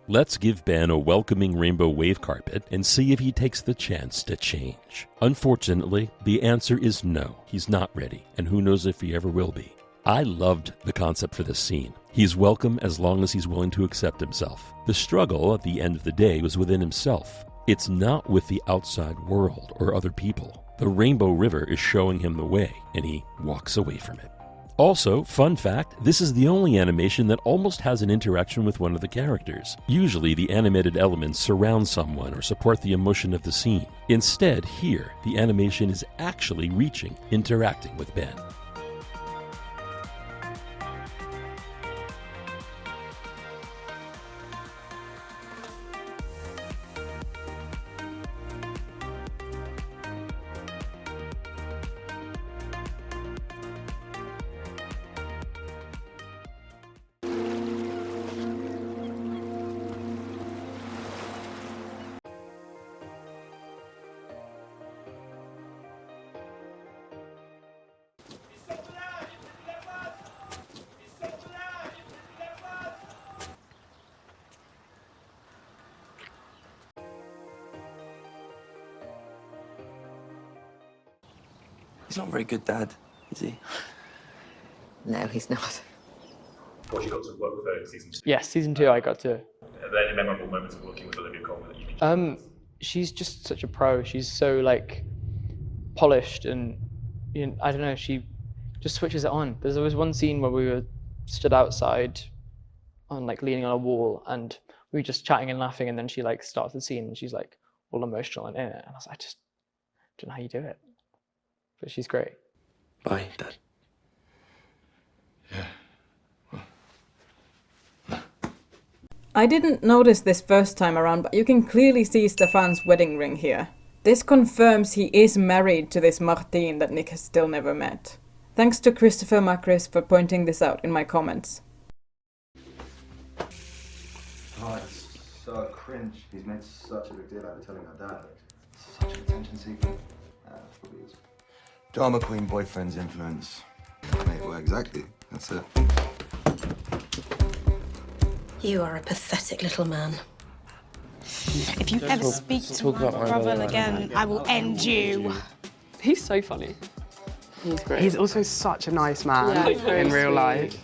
Let's give Ben a welcoming rainbow wave carpet and see if he takes the chance to change. Unfortunately, the answer is no. He's not ready, and who knows if he ever will be. I loved the concept for this scene. He's welcome as long as he's willing to accept himself. The struggle at the end of the day was within himself. It's not with the outside world or other people. The Rainbow River is showing him the way, and he walks away from it. Also, fun fact, this is the only animation that almost has an interaction with one of the characters. Usually, the animated elements surround someone or support the emotion of the scene. Instead, here, the animation is actually reaching, interacting with Ben. He's not a very good dad, is he? No, he's not. What you got to work with her in season 2? Yes, season 2 I got to. Are there any memorable moments of working with Olivia Colman that you can She's just such a pro. She's so like polished, and you know, I don't know, she just switches it on. There was one scene where we were stood outside on like leaning on a wall, and we were just chatting and laughing, and then she like starts the scene and she's like all emotional and in it, and I was like, I just don't know how you do it. But she's great. Bye, Dad. I didn't notice this first time around, but you can clearly see Stefan's wedding ring here. This confirms he is married to this Martine that Nick has still never met. Thanks to Christopher Macris for pointing this out in my comments. Oh, it's so cringe. He's made such a big deal out of telling her dad. Such an attention seeker. Probably is. Drama queen boyfriend's influence. Mate, well, exactly. That's it. You are a pathetic little man. If you ever speak to my brother again, I will end you. He's so funny. He's great. He's also such a nice man in real life.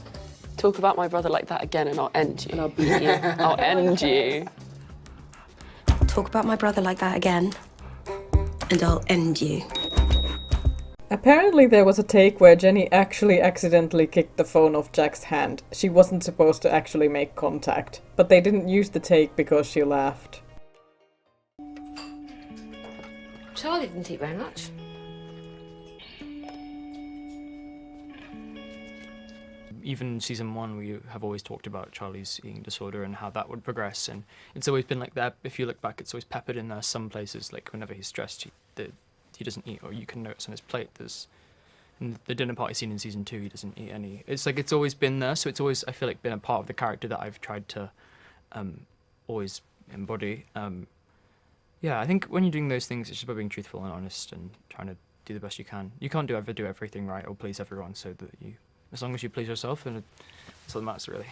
Talk about my brother like that again and I'll end you. And I'll beat you. I'll end you. Talk about my brother like that again, and I'll end you. Apparently there was a take where Jenny actually accidentally kicked the phone off Jack's hand. She wasn't supposed to actually make contact, but they didn't use the take because she laughed. Charlie didn't eat very much. Even season 1, we have always talked about Charlie's eating disorder and how that would progress, and it's always been like that. If you look back, it's always peppered in there. Some places, like whenever he's stressed, he doesn't eat, or you can notice on his plate there's, in the dinner party scene in season 2, he doesn't eat any. It's like it's always been there, so it's always, I feel like, been a part of the character that I've tried to always embody. Yeah, I think when you're doing those things, it's just about being truthful and honest and trying to do the best you can. You can't ever do everything right or please everyone, so that you, as long as you please yourself, and that's all that matters, really.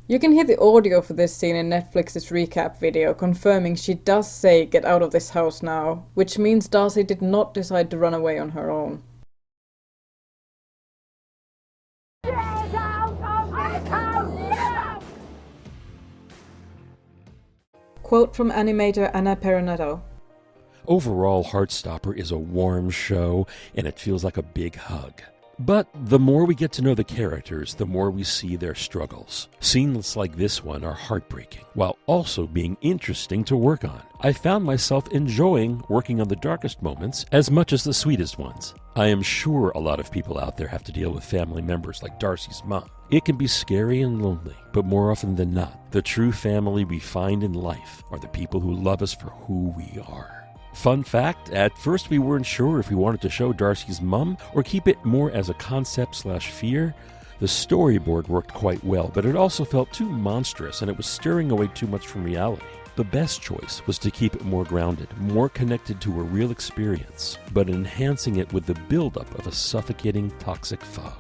You can hear the audio for this scene in Netflix's recap video, confirming she does say "get out of this house now," which means Darcy did not decide to run away on her own. Quote from animator Anna Peronetto. Overall, Heartstopper is a warm show, and it feels like a big hug. But the more we get to know the characters, the more we see their struggles. Scenes like this one are heartbreaking, while also being interesting to work on. I found myself enjoying working on the darkest moments as much as the sweetest ones. I am sure a lot of people out there have to deal with family members like Darcy's mom. It can be scary and lonely, but more often than not, the true family we find in life are the people who love us for who we are. Fun fact, at first we weren't sure if we wanted to show Darcy's mum or keep it more as a concept/fear, The storyboard worked quite well, but it also felt too monstrous and it was steering away too much from reality. The best choice was to keep it more grounded, more connected to a real experience, but enhancing it with the buildup of a suffocating toxic fog.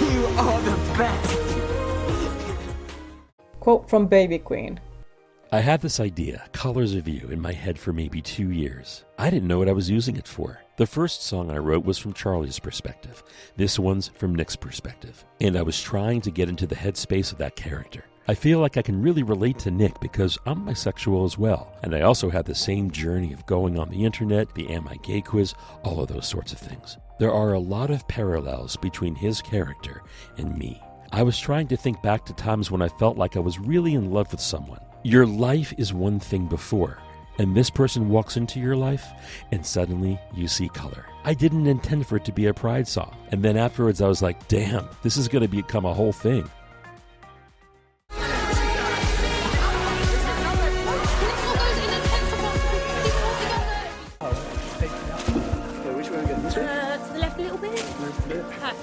You are the best. Quote from Baby Queen. I had this idea, Colors of You, in my head for maybe 2 years. I didn't know what I was using it for. The first song I wrote was from Charlie's perspective. This one's from Nick's perspective. And I was trying to get into the headspace of that character. I feel like I can really relate to Nick because I'm bisexual as well. And I also had the same journey of going on the internet, the Am I Gay quiz, all of those sorts of things. There are a lot of parallels between his character and me. I was trying to think back to times when I felt like I was really in love with someone. Your life is one thing before, and this person walks into your life, and suddenly you see color. I didn't intend for it to be a pride song, and then afterwards I was like, damn, this is going to become a whole thing. Which way are we going? This way? To the left a little bit. Hi.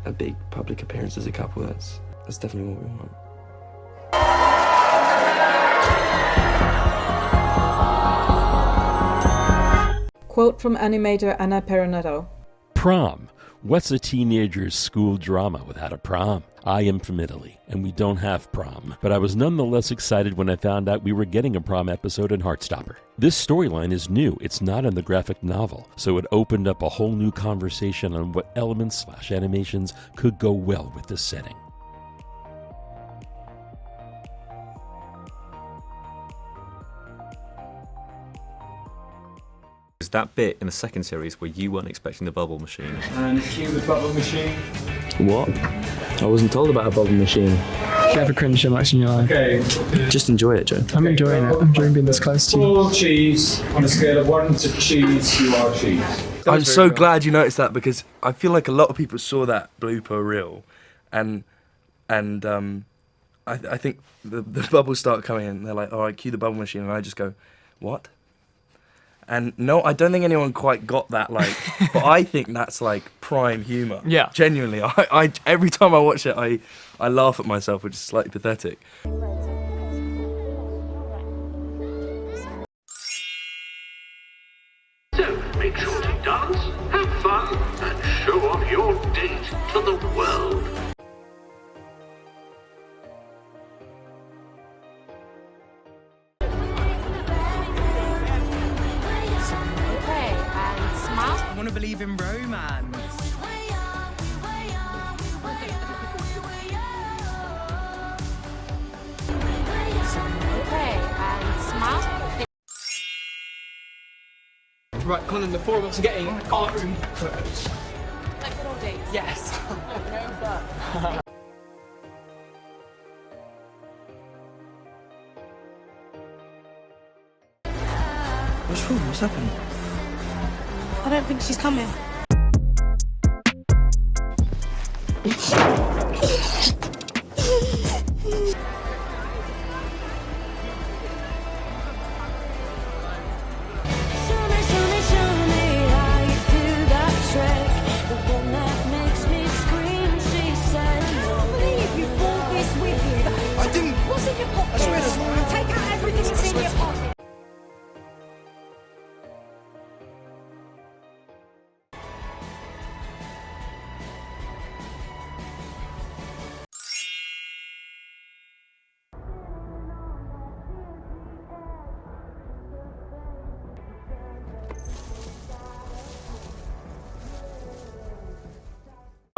A big public appearance as a couple, that's definitely what we want. Quote from animator Anna Peronetto. Prom. What's a teenager's school drama without a prom? I am from Italy, and we don't have prom, but I was nonetheless excited when I found out we were getting a prom episode in Heartstopper. This storyline is new, it's not in the graphic novel, so it opened up a whole new conversation on what elements/animations could go well with this setting. Is that bit in the second series where you weren't expecting the bubble machine? And cue the bubble machine. What? I wasn't told about a bubble machine. If you ever cringe so much in your life, Okay. Just enjoy it, Joe. I'm enjoying it. I'm enjoying being this close to you. Full cheese. On a scale of 1 to cheese, you are cheese. I'm so glad you noticed that because I feel like a lot of people saw that blooper reel, and I think the bubbles start coming in. They're like, all right, cue the bubble machine, and I just go, what? And no, I don't think anyone quite got that, like, but I think that's like prime humour. Yeah. Genuinely, I every time I watch it, I laugh at myself, which is slightly pathetic. So make sure to dance, have fun, and show off your date to the world. I want to believe in romance. Right, Colin, the four of us are getting our room first. Like good old days. Yes. No, but. What's wrong? What's happened? I don't think she's coming. I didn't. What's in your pocket? I swear to God. Take out everything that's in your pocket.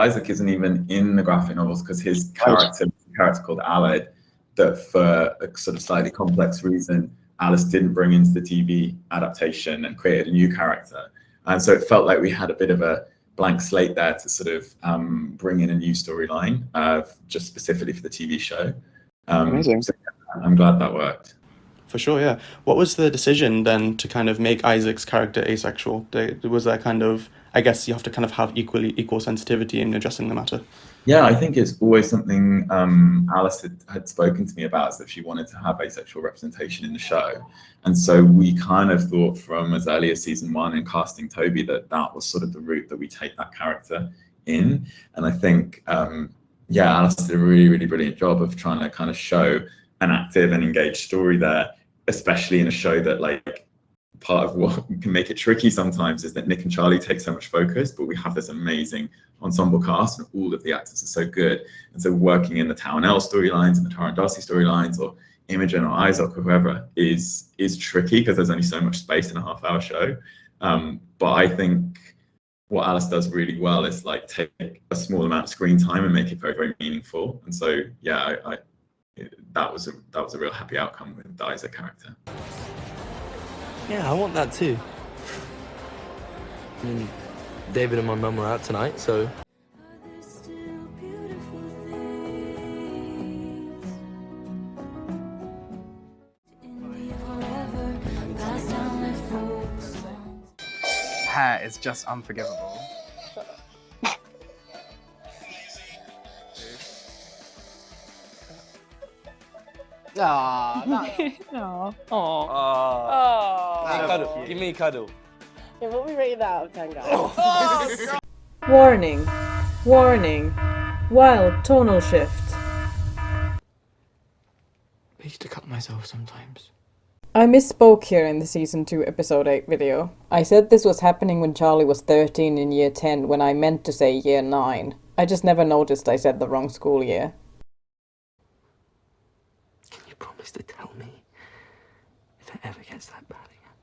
Isaac isn't even in the graphic novels because his character called Aled, that for a sort of slightly complex reason, Alice didn't bring into the TV adaptation and created a new character. And so it felt like we had a bit of a blank slate there to sort of bring in a new storyline, just specifically for the TV show. Amazing. So I'm glad that worked. For sure, yeah. What was the decision then to kind of make Isaac's character asexual? Was there kind of, I guess you have to kind of have equal sensitivity in addressing the matter? Yeah, I think it's always something Alice had spoken to me about, is that she wanted to have asexual representation in the show. And so we kind of thought from as early as season 1 in casting Tobie that was sort of the route that we take that character in. And I think, Alice did a really, really brilliant job of trying to kind of show an active and engaged story there, especially in a show that, like, part of what can make it tricky sometimes is that Nick and Charlie take so much focus, but we have this amazing ensemble cast and all of the actors are so good. And so working in the Townell storylines and the Tara and Darcy storylines, or Imogen or Isaac or whoever, is tricky because there's only so much space in a half-hour show. But I think what Alice does really well is like take a small amount of screen time and make it very, very meaningful. And so, yeah, that was a real happy outcome with the Isaac character. Yeah, I want that too. I mean, David and my mum were out tonight, so... Hair is just unforgivable. Cuddle. Give me a cuddle. Yeah, what we rate that out of 10, guys? Warning. Warning. Wild tonal shift. I used to cut myself sometimes. I misspoke here in the season 2 episode 8 video. I said this was happening when Charlie was 13 in year 10 when I meant to say year 9. I just never noticed I said the wrong school year. Can you promise to tell me if it ever gets that bad again?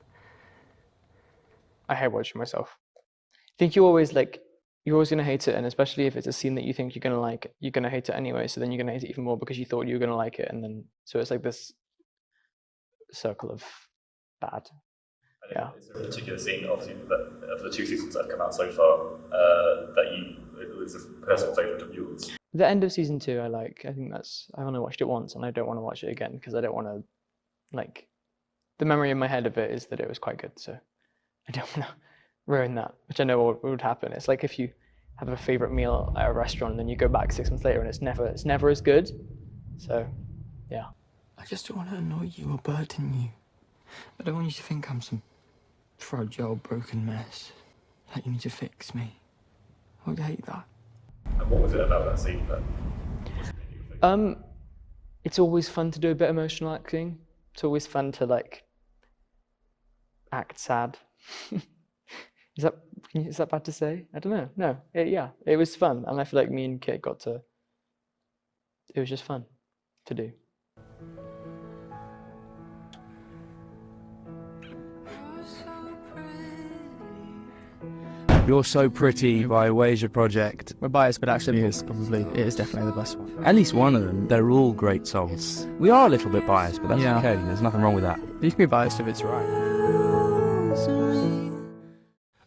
I hate watching myself. I think you're always gonna hate it, and especially if it's a scene that you think you're gonna like, you're gonna hate it anyway, so then you're gonna hate it even more because you thought you were gonna like it, and then so it's like this circle of bad. Yeah. Is there a particular scene, obviously, that of the 2 seasons that have come out so far, that is a personal favourite of yours? The end of season 2, I think I've only watched it once, and I don't want to watch it again because I don't want to, the memory in my head of it is that it was quite good, so I don't want to ruin that, which I know what would happen. It's like if you have a favourite meal at a restaurant and then you go back 6 months later and it's never as good. So, yeah. I just don't want to annoy you or burden you. I don't want you to think I'm some fragile, broken mess. Like you need to fix me. I would hate that. And what was it about that scene then? It's always fun to do a bit of emotional acting. It's always fun to act sad. Is that bad to say? I don't know. No, it was fun, and I feel like me and Kit it was just fun to do. You're So Pretty by Wasia Project. We're biased, but actually it is definitely the best one. At least one of them. They're all great songs. We are a little bit biased, but that's okay. There's nothing wrong with that. You can be biased if it's right.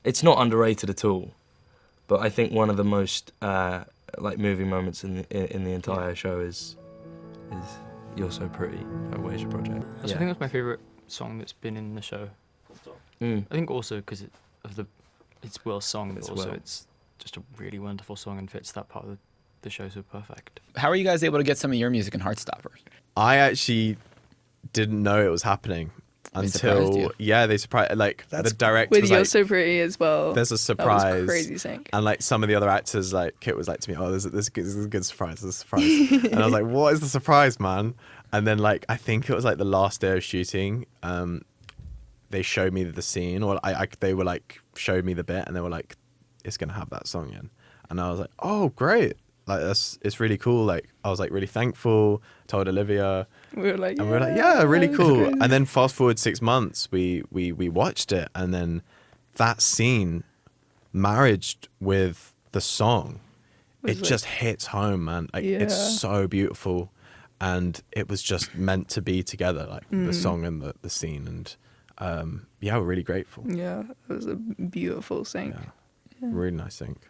It's not underrated at all, but I think one of the most moving moments in the entire show is You're So Pretty by Wasia Project. I think that's my favourite song that's been in the show. I think also because it's Will's song, but also it's just a really wonderful song and fits that part of the show so perfect. How are you guys able to get some of your music in Heartstopper? I actually didn't know it was happening until they surprised the director with was You're So Pretty as well. There's a surprise. That was crazy sync. And some of the other actors, Kit was to me, oh, this is a good surprise. This is a surprise. And I was like, what is the surprise, man? And then I think it was the last day of shooting. They showed me the scene, or they were showed me the bit, and they were like, it's gonna have that song in. And I was like, oh, great. It's really cool. I was really thankful. Told Olivia. We were like, yeah, really cool. And then fast forward 6 months, we watched it, and then that scene married with the song it just hits home, man. Like it's so beautiful, and it was just meant to be together, like the song and the scene, and yeah, we're really grateful. Yeah, it was a beautiful sync. Yeah. Really nice sync.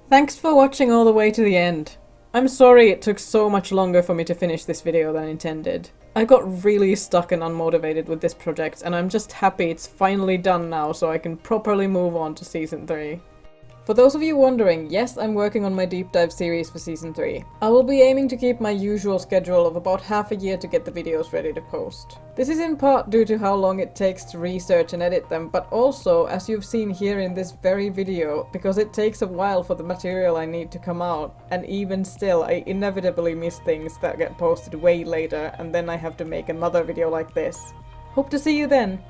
Thanks for watching all the way to the end. I'm sorry it took so much longer for me to finish this video than intended. I got really stuck and unmotivated with this project, and I'm just happy it's finally done now so I can properly move on to Season 3. For those of you wondering, yes, I'm working on my deep dive series for Season 3. I will be aiming to keep my usual schedule of about half a year to get the videos ready to post. This is in part due to how long it takes to research and edit them, but also, as you've seen here in this very video, because it takes a while for the material I need to come out, and even still I inevitably miss things that get posted way later, and then I have to make another video like this. Hope to see you then!